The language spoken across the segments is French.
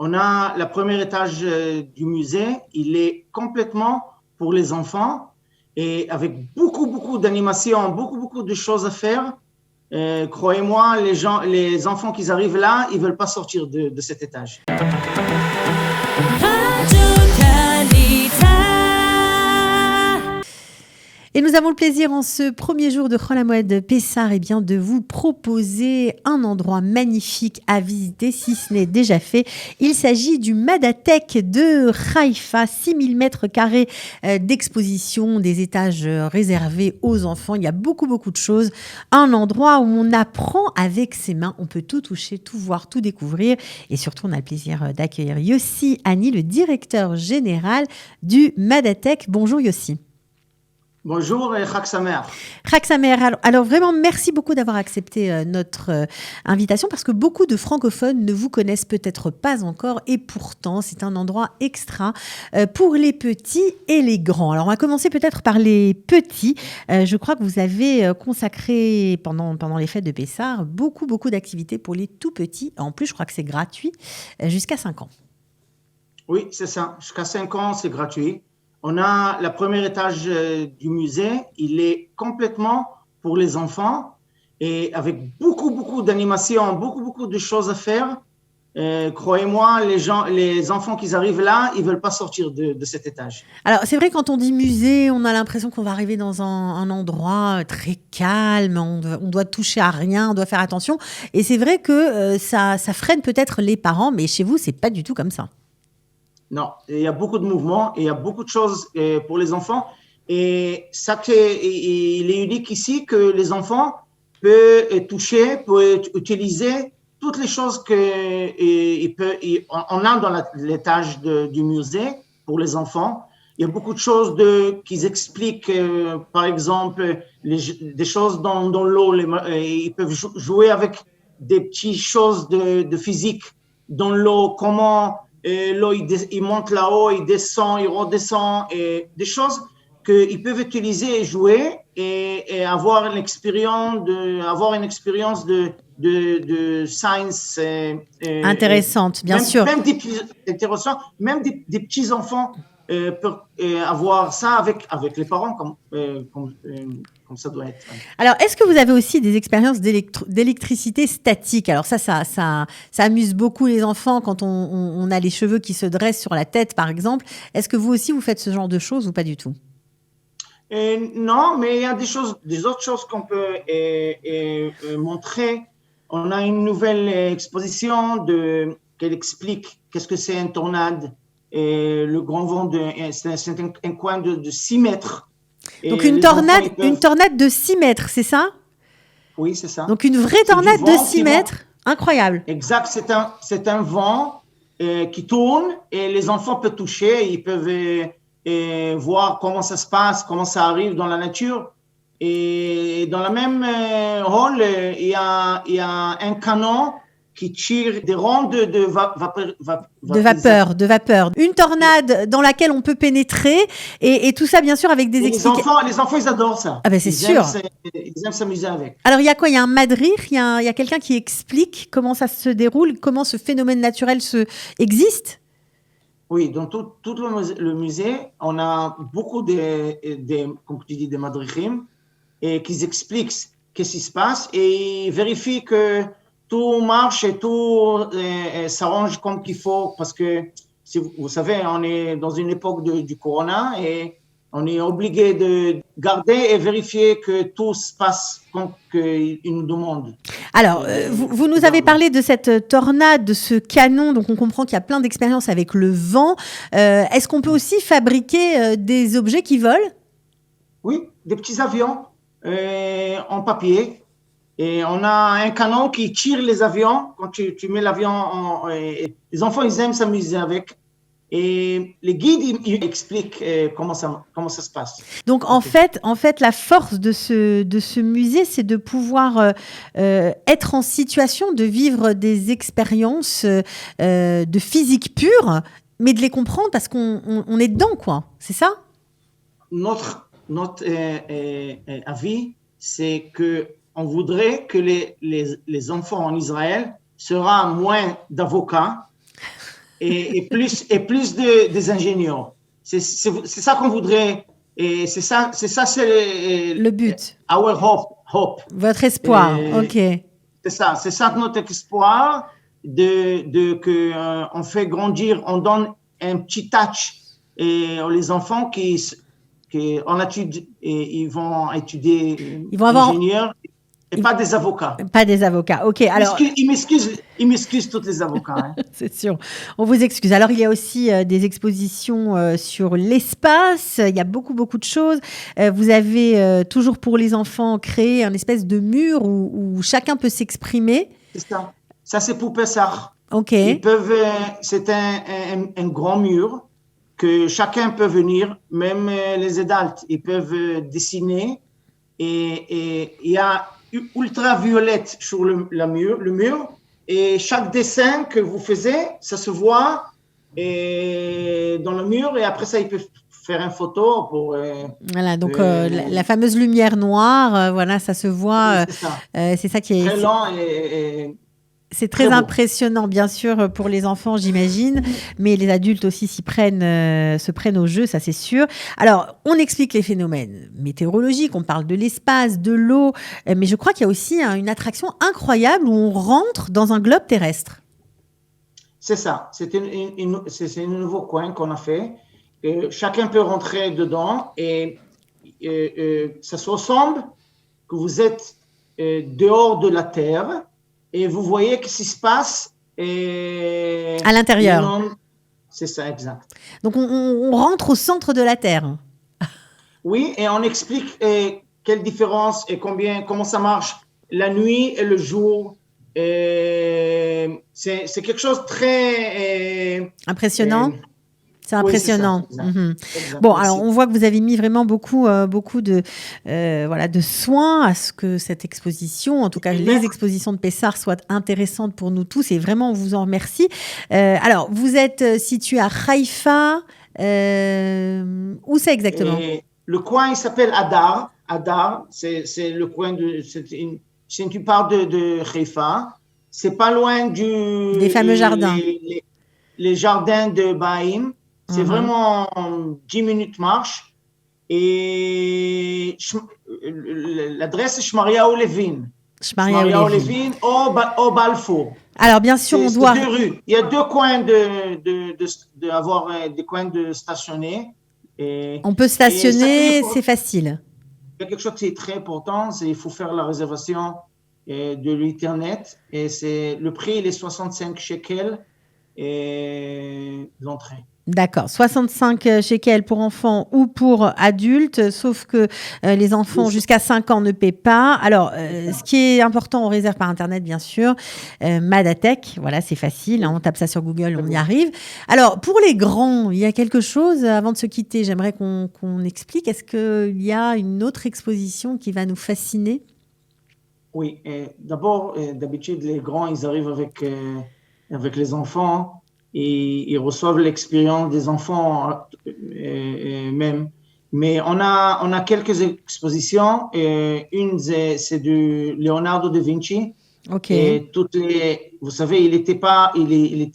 On a le premier étage du musée, il est complètement pour les enfants et avec beaucoup d'animations, beaucoup de choses à faire. Croyez-moi, les enfants qui arrivent là, ils veulent pas sortir de cet étage. Et nous avons le plaisir en ce premier jour de Chol HaMoed Pessah de vous proposer un endroit magnifique à visiter si ce n'est déjà fait. Il s'agit du Madatek de Haïfa, 6000 mètres carrés d'exposition, des étages réservés aux enfants. Il y a beaucoup de choses. Un endroit où on apprend avec ses mains. On peut tout toucher, tout voir, tout découvrir. Et surtout, on a le plaisir d'accueillir Yossi Hani, le directeur général du Madatek. Bonjour Yossi. Bonjour et Chag Sameach. Chag Sameach. Alors vraiment, merci beaucoup d'avoir accepté notre invitation parce que beaucoup de francophones ne vous connaissent peut-être pas encore et pourtant, c'est un endroit extra pour les petits et les grands. Alors, on va commencer peut-être par les petits. Je crois que vous avez consacré pendant les fêtes de Pessah beaucoup d'activités pour les tout petits. En plus, je crois que c'est gratuit jusqu'à 5 ans. Oui, c'est ça. Jusqu'à 5 ans, c'est gratuit. On a le premier étage du musée, il est complètement pour les enfants et avec beaucoup d'animations, beaucoup de choses à faire. Croyez-moi, les enfants qui arrivent là, ils veulent pas sortir de cet étage. Alors, c'est vrai, quand on dit musée, on a l'impression qu'on va arriver dans un endroit très calme, on doit toucher à rien, on doit faire attention. Et c'est vrai que ça freine peut-être les parents, mais chez vous, c'est pas du tout comme ça. Non, il y a beaucoup de mouvements, et il y a beaucoup de choses pour les enfants. Et ça, il est unique ici que les enfants peuvent toucher, peuvent utiliser toutes les choses qu'on a dans l'étage du musée pour les enfants. Il y a beaucoup de choses qu'ils expliquent, par exemple, des choses dans l'eau. Ils peuvent jouer avec des petites choses de physique dans l'eau, comment l'eau, il monte là-haut, il descend, il redescend, et des choses qu'ils peuvent utiliser et jouer et avoir une expérience de science intéressante, bien sûr. Même des petits enfants peuvent avoir ça avec les parents comme ça doit être. Alors, est-ce que vous avez aussi des expériences d'électricité statique ? Alors ça amuse beaucoup les enfants quand on a les cheveux qui se dressent sur la tête, par exemple. Est-ce que vous aussi, vous faites ce genre de choses ou pas du tout ? Non, mais il y a des autres choses qu'on peut montrer. On a une nouvelle exposition qu'elle explique qu'est-ce que c'est une tornade. Et le grand vent, c'est un coin de 6 mètres. Donc une tornade de 6 mètres, c'est ça ? Oui, c'est ça. Donc une vraie tornade de 6 mètres. Incroyable. Exact, c'est un vent qui tourne et les enfants peuvent toucher, ils peuvent voir comment ça se passe, comment ça arrive dans la nature. Et dans la même hall, il y a un canon qui tire des rondes de vapeur. Une tornade dans laquelle on peut pénétrer et tout ça, bien sûr, avec des explications. Les enfants, ils adorent ça. Ah ben c'est sûr. Ils aiment s'amuser avec. Alors, il y a quoi ? Il y a un madrir, il y a quelqu'un qui explique comment ça se déroule, comment ce phénomène naturel existe ? Oui, dans tout le musée, on a beaucoup comme tu dis, des madrichim et qui expliquent qu'est-ce qui se passe et ils vérifient que tout marche et tout s'arrange comme qu'il faut parce que, vous savez, on est dans une époque du corona et on est obligé de garder et vérifier que tout se passe comme qu'il nous demande. Alors, vous nous avez parlé de cette tornade, de ce canon, donc on comprend qu'il y a plein d'expériences avec le vent. Est-ce qu'on peut aussi fabriquer des objets qui volent ? Oui, des petits avions en papier. Et on a un canon qui tire les avions. Quand tu mets l'avion, les enfants, ils aiment s'amuser avec. Et les guides, ils expliquent comment ça se passe. Donc, en fait, la force de ce musée, c'est de pouvoir être en situation de vivre des expériences de physique pure, mais de les comprendre parce qu'on est dedans, quoi. C'est ça ? Notre avis, c'est que on voudrait que les enfants en Israël sera moins d'avocats et plus des ingénieurs. C'est ça qu'on voudrait, et c'est ça, c'est Le but, our hope. votre espoir. Ok. C'est ça notre espoir que on fait grandir, on donne un petit touch et les enfants qui en étude et ils vont étudier Ils vont avoir ingénieurs et pas des avocats. Pas des avocats. Ok. Alors, Ils m'excusent tous les avocats. Hein. c'est sûr. On vous excuse. Alors, il y a aussi des expositions sur l'espace. Il y a beaucoup, beaucoup de choses. Vous avez toujours pour les enfants créé un espèce de mur où chacun peut s'exprimer. C'est ça. Ça, c'est pour Pessah. Ok. Ils peuvent, c'est un grand mur que chacun peut venir, même les adultes, ils peuvent dessiner et il y a ultraviolette sur le mur et chaque dessin que vous faites, ça se voit dans le mur et après ça, ils peuvent faire une photo pour... Voilà, donc la fameuse lumière noire, voilà, ça se voit. C'est ça qui est... Très lent et c'est très impressionnant, bien sûr, pour les enfants, j'imagine, mais les adultes aussi se prennent au jeu, ça c'est sûr. Alors, on explique les phénomènes météorologiques, on parle de l'espace, de l'eau, mais je crois qu'il y a aussi une attraction incroyable où on rentre dans un globe terrestre. C'est ça, c'est un nouveau coin qu'on a fait. Chacun peut rentrer dedans et ça se ressemble que vous êtes dehors de la Terre. Et vous voyez ce qui se passe à l'intérieur. C'est ça, exact. Donc, on rentre au centre de la Terre. Oui, et on explique quelle différence et comment ça marche la nuit et le jour. C'est quelque chose de très... impressionnant. C'est impressionnant. Oui, c'est ça. Bon, alors on voit que vous avez mis vraiment beaucoup de soins à ce que cette exposition, en tout cas les expositions de Pessar, soient intéressantes pour nous tous. Et vraiment, on vous en remercie. Alors, vous êtes situé à Haïfa. Où c'est exactement ? Le coin, il s'appelle Hadar. Hadar, c'est le coin de... Si tu parles de Haïfa, c'est pas loin des fameux jardins. Les jardins de Baïm. C'est vraiment 10 minutes marche. Et l'adresse est Shmariaou Levin. Shmariaou Levin au Balfour. Alors, bien sûr, on doit... C'est 2 rues. Il y a 2 coins d'avoir des coins de stationner. On peut stationner, c'est facile. Il y a quelque chose qui est très important, c'est qu'il faut faire la réservation de l'Internet. Et le prix, il est 65 shekels l'entrée. D'accord, 65 shekels pour enfants ou pour adultes, sauf que les enfants jusqu'à 5 ans ne paient pas. Alors, ce qui est important, on réserve par Internet, bien sûr. Madatek, voilà, c'est facile, hein, on tape ça sur Google, on y arrive. Alors, pour les grands, il y a quelque chose, avant de se quitter, j'aimerais qu'on explique. Est-ce qu'il y a une autre exposition qui va nous fasciner ? Oui, d'abord, d'habitude, les grands, ils arrivent avec les enfants. Et ils reçoivent l'expérience des enfants même. Mais on a quelques expositions. Une, c'est de Leonardo da Vinci. Ok. Et vous savez, il était un il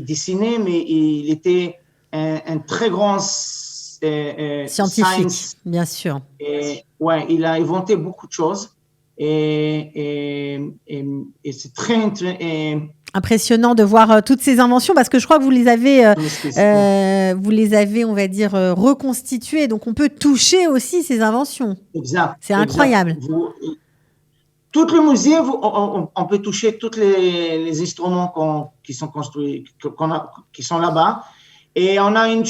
dessinait, mais il était un très grand scientifique, bien sûr. Ouais, il a inventé beaucoup de choses. Et c'est très impressionnant de voir toutes ces inventions parce que je crois que vous les avez, on va dire, reconstituées. Donc, on peut toucher aussi ces inventions. Exact. C'est incroyable. Tout le musée, on peut toucher tous les instruments qui sont construits, qui sont là-bas. Et on a une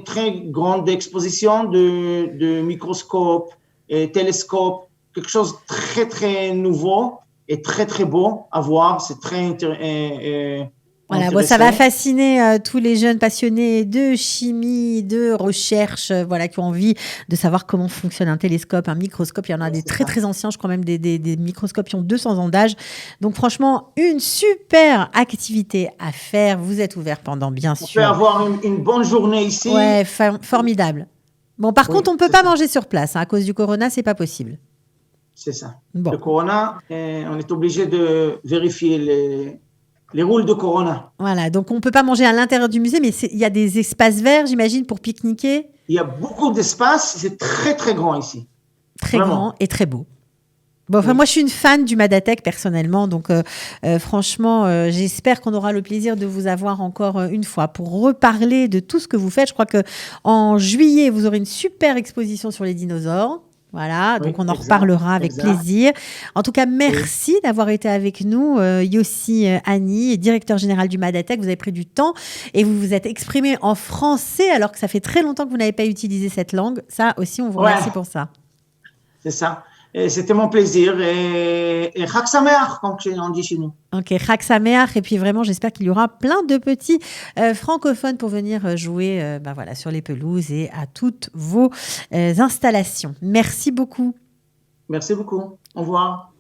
très grande exposition de microscopes et télescopes, quelque chose de très, très nouveau. Et très, très beau à voir. C'est très voilà, bon, ça va fasciner tous les jeunes passionnés de chimie, de recherche, voilà, qui ont envie de savoir comment fonctionne un télescope, un microscope. Il y en a des très, très anciens, je crois même des microscopes qui ont 200 ans d'âge. Donc, franchement, une super activité à faire. Vous êtes ouvert pendant, bien sûr. On peut avoir une bonne journée ici. Ouais, formidable. Bon, par contre, on ne peut pas manger sur place. Hein, à cause du corona, c'est pas possible. C'est ça. Bon. Le corona, on est obligé de vérifier les rôles de Corona. Voilà, donc on ne peut pas manger à l'intérieur du musée, mais il y a des espaces verts, j'imagine, pour pique-niquer. Il y a beaucoup d'espace, c'est très très grand ici. Très Vraiment. grand et très beau. Bon, enfin, Oui. moi, je suis une fan du Madatek personnellement, donc franchement, j'espère qu'on aura le plaisir de vous avoir encore une fois pour reparler de tout ce que vous faites. Je crois que en juillet, vous aurez une super exposition sur les dinosaures. Voilà, Oui, donc on en exact, reparlera avec exact. plaisir. En tout cas, merci d'avoir été avec nous, Yossi Hani, directeur général du Madatek. Vous avez pris du temps et vous vous êtes exprimé en français alors que ça fait très longtemps que vous n'avez pas utilisé cette langue. Ça aussi, on vous remercie pour ça. C'est ça. Et c'était mon plaisir. Et Chag Sameach, comme on dit chez nous. Ok, Chag Sameach. Et puis vraiment, j'espère qu'il y aura plein de petits francophones pour venir jouer voilà, sur les pelouses et à toutes vos installations. Merci beaucoup. Merci beaucoup. Au revoir.